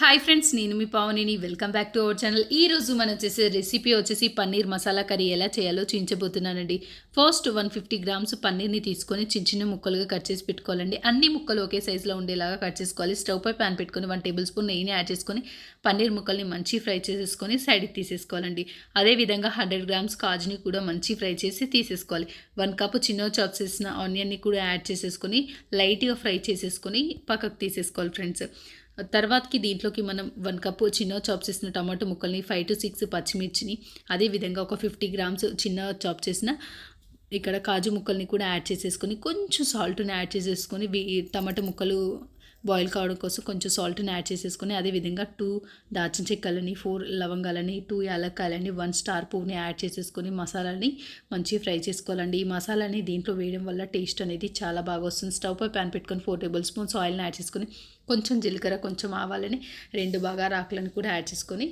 Hi friends, నేను మీ పావనిని. Welcome back to our channel. ఈరోజు మనం చేసే రెసిపీ వచ్చేసి పన్నీర్ మసాలా కర్రీ ఎలా చేయాలో చూపించబోతున్నానండి. ఫస్ట్ 150 గ్రామ్స్ పన్నీర్ని తీసుకొని చిన్న చిన్న ముక్కలుగా కట్ చేసి పెట్టుకోవాలండి. అన్ని ముక్కలు ఒకే సైజులో ఉండేలాగా కట్ చేసుకోవాలి. స్టవ్ పై ప్యాన్ పెట్టుకొని 1 టేబుల్ స్పూన్ నెయ్యిని యాడ్ చేసుకొని పన్నీర్ ముక్కల్ని మంచి ఫ్రై చేసేసుకొని సైడ్కి తీసేసుకోవాలండి. అదేవిధంగా 100 గ్రామ్స్ కాజుని కూడా మంచి ఫ్రై చేసి తీసేసుకోవాలి. 1 కప్ చిన్న చాప్ చేసిన ఆనియన్ని కూడా యాడ్ చేసేసుకొని లైట్గా ఫ్రై చేసేసుకొని పక్కకు తీసేసుకోవాలి ఫ్రెండ్స్. తర్వాతకి దీంట్లోకి మనం 1 కప్పు చిన్న చాప్ చేసిన టమాటో ముక్కల్ని, 5 to 6 పచ్చిమిర్చిని, అదేవిధంగా ఒక 50 గ్రామ్స్ చిన్న చాప్ చేసిన ఇక్కడ కాజు ముక్కల్ని కూడా యాడ్ చేసేసుకొని కొంచెం సాల్ట్ని యాడ్ చేసేసుకొని టమాటో ముక్కలు బాయిల్ కావడం కోసం కొంచెం సాల్ట్ని యాడ్ చేసేసుకొని అదేవిధంగా 2 దాల్చిన చెక్కలని, 4 లవంగాలని, 2 యాలక్కాయలని, 1 స్టార్ పువ్వుని యాడ్ చేసేసుకొని మసాలాని మంచిగా ఫ్రై చేసుకోవాలండి. ఈ మసాలాని దీంట్లో వేయడం వల్ల టేస్ట్ అనేది చాలా బాగా వస్తుంది. స్టవ్ పై ప్యాన్ పెట్టుకొని 4 టేబుల్ స్పూన్స్ ఆయిల్ని యాడ్ చేసుకొని కొంచెం జీలకర్ర, కొంచెం ఆవాలని, 2 బగారా ఆకులను కూడా యాడ్ చేసుకొని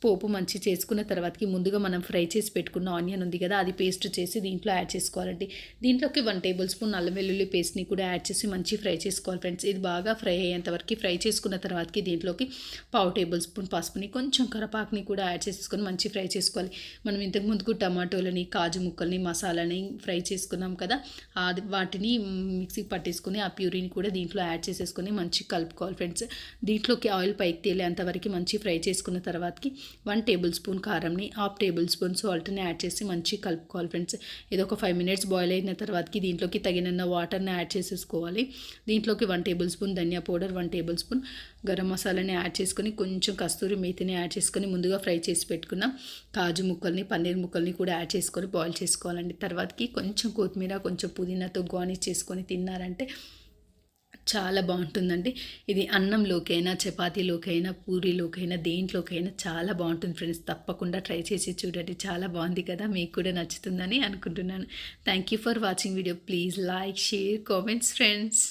పోపు మంచి చేసుకున్న తర్వాతకి ముందుగా మనం ఫ్రై చేసి పెట్టుకున్న ఆనియన్ ఉంది కదా, అది పేస్ట్ చేసి దీంట్లో యాడ్ చేసుకోవాలండి. దీంట్లోకి 1 టేబుల్ స్పూన్ అల్లం వెల్లుల్లి పేస్ట్ని కూడా యాడ్ చేసి మంచి ఫ్రై చేసుకోవాలి ఫ్రెండ్స్. ఇది బాగా ఫ్రై అయ్యేంతవరకు ఫ్రై చేసుకున్న తర్వాతకి దీంట్లోకి 1/2 టేబుల్ స్పూన్ పసుపుని, కొంచెం కరపాకుని కూడా యాడ్ చేసేసుకొని మంచి ఫ్రై చేసుకోవాలి. మనం ఇంతకు ముందుకు టమాటోలని, కాజు ముక్కల్ని, మసాలాని ఫ్రై చేసుకున్నాం కదా, వాటిని మిక్సీకి పట్టేసుకొని ఆ ప్యూరీని కూడా దీంట్లో యాడ్ చేసేసుకొని మంచి కలుపుకోవాలి ఫ్రెండ్స్. దీంట్లోకి ఆయిల్ పైకి తేలేంతవరకు మంచి ఫ్రై చేసుకున్న తర్వాతకి 1 టేబుల్ స్పూన్ కారంని, 1/2 టేబుల్ స్పూన్ సాల్ట్ని యాడ్ చేసి మంచి కలుపుకోవాలి ఫ్రెండ్స్. ఇది ఒక 5 మినిట్స్ బాయిల్ అయిన తర్వాతకి దీంట్లోకి తగినన్న వాటర్ని యాడ్ చేసేసుకోవాలి. దీంట్లోకి 1 టేబుల్ స్పూన్ ధనియా పౌడర్, 1 టేబుల్ స్పూన్ గరం మసాలాని యాడ్ చేసుకొని కొంచెం కస్తూరి మేతిని యాడ్ చేసుకొని ముందుగా ఫ్రై చేసి పెట్టుకున్న కాజు ముక్కల్ని, పన్నీర్ ముక్కల్ని కూడా యాడ్ చేసుకొని బాయిల్ చేసుకోవాలండి. తర్వాతకి కొంచెం కొత్తిమీర, కొంచెం పుదీనాతో గార్నిష్ చేసుకొని తిన్నారంటే చాలా బాగుంటుందండి. ఇది అన్నంలోకైనా, చపాతీలోకైనా, పూరీలోకైనా, దేంట్లోకైనా చాలా బాగుంటుంది ఫ్రెండ్స్. తప్పకుండా ట్రై చేసి చూడండి. చాలా బాగుంది కదా, మీకు కూడా నచ్చుతుందని అనుకుంటున్నాను. Thank you for watching video. Please like, share, comments friends.